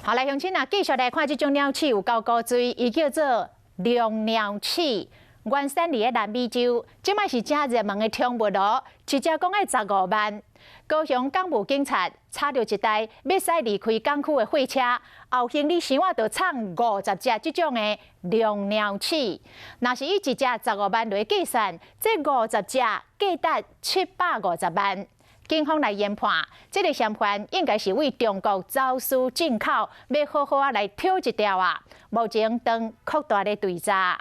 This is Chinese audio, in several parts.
好，来乡亲啊，继续来看这种鸟鼠有够古锥，伊叫做龙鸟鼠。原产伫南美洲，即摆是正热门的宠物哦，一只讲要15万。高雄港务警察查到一台要驶离开港区的货车，后行李箱啊，就藏50只这种的龙鸟鼠。若是以一只15万来计算，这50只价值750万。警方来研判，这个嫌犯应该是为中国走私进口，要好好啊来挑一条啊。目前当扩大的追查。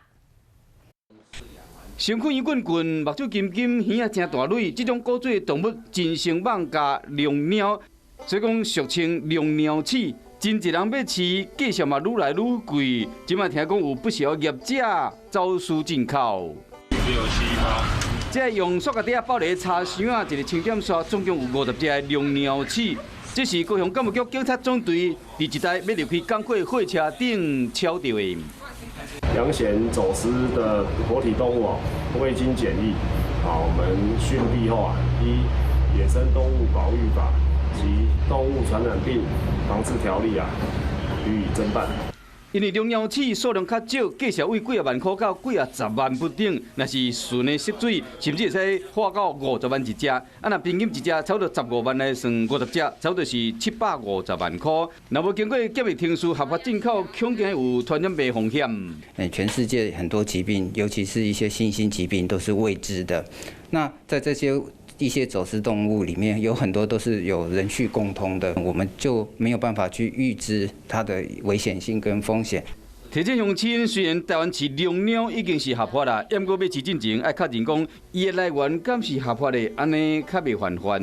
身躯圆滚滚，目睭金金，耳仔真大蕊，这种古锥动物真生猛加龙鸟，所以讲俗称龙鸟鼠。真侪人要饲，价钱嘛愈来愈贵。即摆听讲有不少业者走私进口。这用塑胶袋包咧插箱啊，一个清点刷，总共有50只龙鸟鼠。这是高雄港务局警察总队伫一台要离开港口货车顶敲到的。扬嫌走私的活体动物未经检疫，我们训毕后依《野生动物保育法》及《动物传染病防治条例》予以侦办。因为龙鸟鼠数量较少，价钱为几万块到几10万不等。若是纯的色水，甚至会使花到50万一只。若平均一只差不多15万来算，50只差不多是750万块。若无经过检疫程序合法进口，恐惊有传染病风险。全世界很多疾病，尤其是一些新兴疾病，都是未知的。那在这些一些走私动物里面，有很多都是有人畜共通的，我们就没有办法去预知它的危险性跟风险。提醒乡亲，虽然台湾饲龙鸟已经是合法啦，不过要饲进前要确认讲伊的来源敢是合法的，安尼较袂犯法。